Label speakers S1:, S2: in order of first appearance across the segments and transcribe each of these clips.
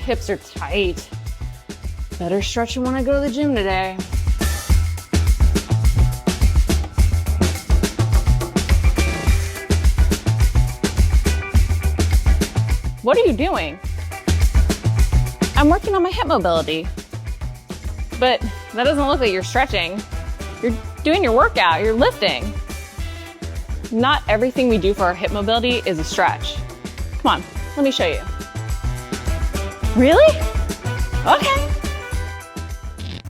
S1: hips are tight. Better stretch them when I go to the gym today. What are you doing? I'm working on my hip mobility. But that doesn't look like you're stretching. You're doing your workout, you're lifting. Not everything we do for our hip mobility is a stretch. Come on, let me show you. Really? Okay.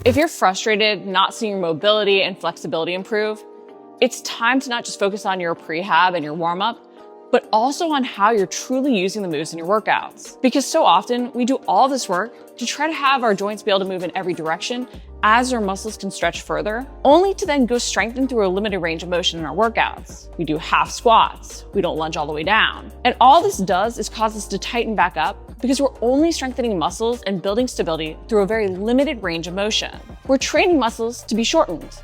S1: If you're frustrated not seeing your mobility and flexibility improve, it's time to not just focus on your prehab and your warm-up, but also on how you're truly using the moves in your workouts. Because so often we do all this work to try to have our joints be able to move in every direction as our muscles can stretch further, only to then go strengthen through a limited range of motion in our workouts. We do half squats, we don't lunge all the way down. And all this does is cause us to tighten back up because we're only strengthening muscles and building stability through a very limited range of motion. We're training muscles to be shortened.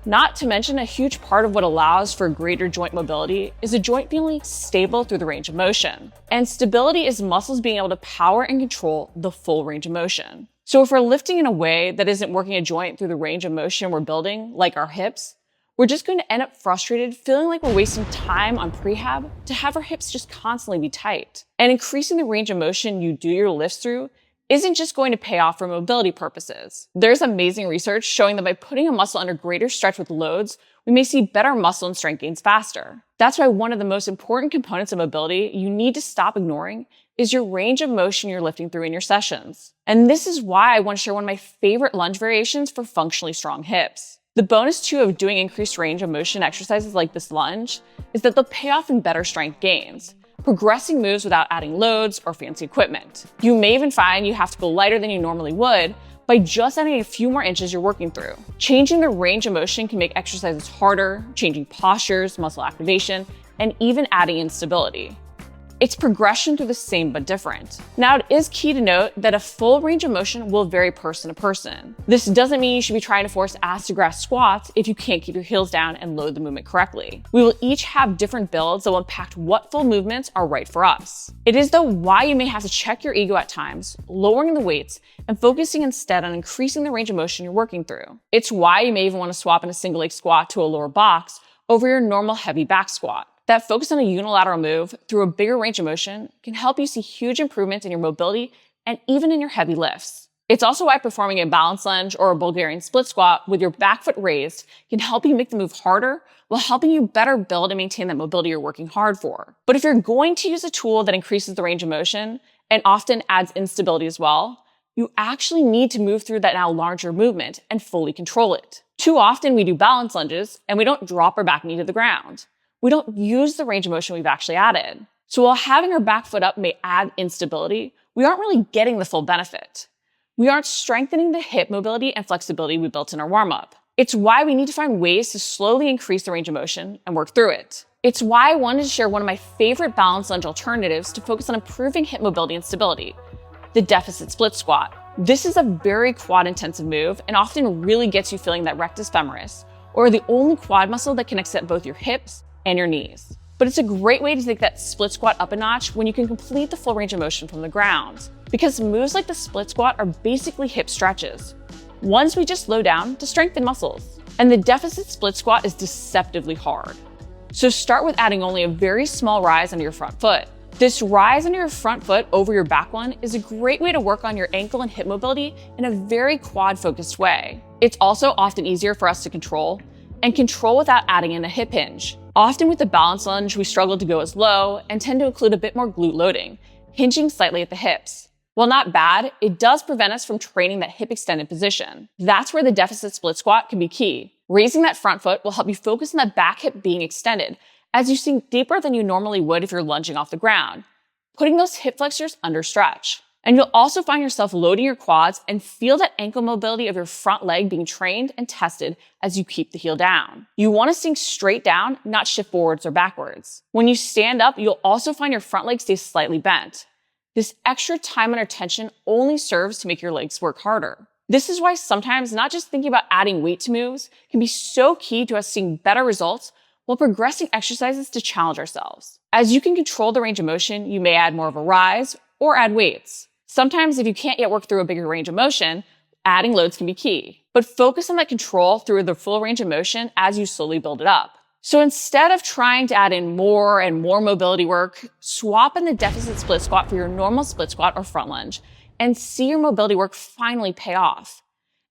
S1: Not to mention, a huge part of what allows for greater joint mobility is a joint feeling stable through the range of motion. And stability is muscles being able to power and control the full range of motion. So if we're lifting in a way that isn't working a joint through the range of motion we're building, like our hips, we're just going to end up frustrated, feeling like we're wasting time on prehab to have our hips just constantly be tight. And increasing the range of motion you do your lifts through isn't just going to pay off for mobility purposes. There's amazing research showing that by putting a muscle under greater stretch with loads, we may see better muscle and strength gains faster. That's why one of the most important components of mobility you need to stop ignoring is your range of motion you're lifting through in your sessions. And this is why I want to share one of my favorite lunge variations for functionally strong hips. The bonus too of doing increased range of motion exercises like this lunge is that they'll pay off in better strength gains, progressing moves without adding loads or fancy equipment. You may even find you have to go lighter than you normally would by just adding a few more inches you're working through. Changing the range of motion can make exercises harder, changing postures, muscle activation, and even adding instability. It's progression through the same but different. Now, it is key to note that a full range of motion will vary person to person. This doesn't mean you should be trying to force ass to grass squats if you can't keep your heels down and load the movement correctly. We will each have different builds that will impact what full movements are right for us. It is though why you may have to check your ego at times, lowering the weights and focusing instead on increasing the range of motion you're working through. It's why you may even want to swap in a single leg squat to a lower box over your normal heavy back squat. That focus on a unilateral move through a bigger range of motion can help you see huge improvements in your mobility and even in your heavy lifts. It's also why performing a balance lunge or a Bulgarian split squat with your back foot raised can help you make the move harder while helping you better build and maintain that mobility you're working hard for. But if you're going to use a tool that increases the range of motion and often adds instability as well, you actually need to move through that now larger movement and fully control it. Too often we do balance lunges and we don't drop our back knee to the ground. We don't use the range of motion we've actually added. So while having our back foot up may add instability, we aren't really getting the full benefit. We aren't strengthening the hip mobility and flexibility we built in our warm-up. It's why we need to find ways to slowly increase the range of motion and work through it. It's why I wanted to share one of my favorite balance lunge alternatives to focus on improving hip mobility and stability, the deficit split squat. This is a very quad-intensive move and often really gets you feeling that rectus femoris, or the only quad muscle that connects at both your hips and your knees. But it's a great way to take that split squat up a notch when you can complete the full range of motion from the ground. Because moves like the split squat are basically hip stretches, ones we just slow down to strengthen muscles. And the deficit split squat is deceptively hard. So start with adding only a very small rise under your front foot. This rise under your front foot over your back one is a great way to work on your ankle and hip mobility in a very quad-focused way. It's also often easier for us to control without adding in a hip hinge. Often with the balance lunge, we struggle to go as low and tend to include a bit more glute loading, hinging slightly at the hips. While not bad, it does prevent us from training that hip extended position. That's where the deficit split squat can be key. Raising that front foot will help you focus on that back hip being extended as you sink deeper than you normally would if you're lunging off the ground, putting those hip flexors under stretch. And you'll also find yourself loading your quads and feel that ankle mobility of your front leg being trained and tested as you keep the heel down. You want to sink straight down, not shift forwards or backwards. When you stand up, you'll also find your front leg stay slightly bent. This extra time under tension only serves to make your legs work harder. This is why sometimes not just thinking about adding weight to moves can be so key to us seeing better results while progressing exercises to challenge ourselves. As you can control the range of motion, you may add more of a rise or add weights. Sometimes if you can't yet work through a bigger range of motion, adding loads can be key. But focus on that control through the full range of motion as you slowly build it up. So instead of trying to add in more and more mobility work, swap in the deficit split squat for your normal split squat or front lunge and see your mobility work finally pay off.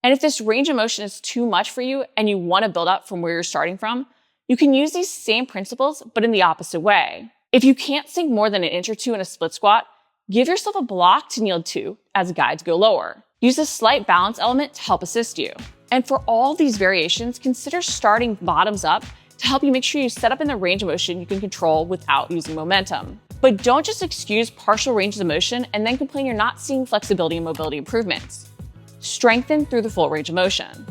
S1: And if this range of motion is too much for you and you want to build up from where you're starting from, you can use these same principles, but in the opposite way. If you can't sink more than an inch or two in a split squat, give yourself a block to kneel to as a guide to go lower. Use a slight balance element to help assist you. And for all these variations, consider starting bottoms up to help you make sure you set up in the range of motion you can control without using momentum. But don't just excuse partial ranges of motion and then complain you're not seeing flexibility and mobility improvements. Strengthen through the full range of motion.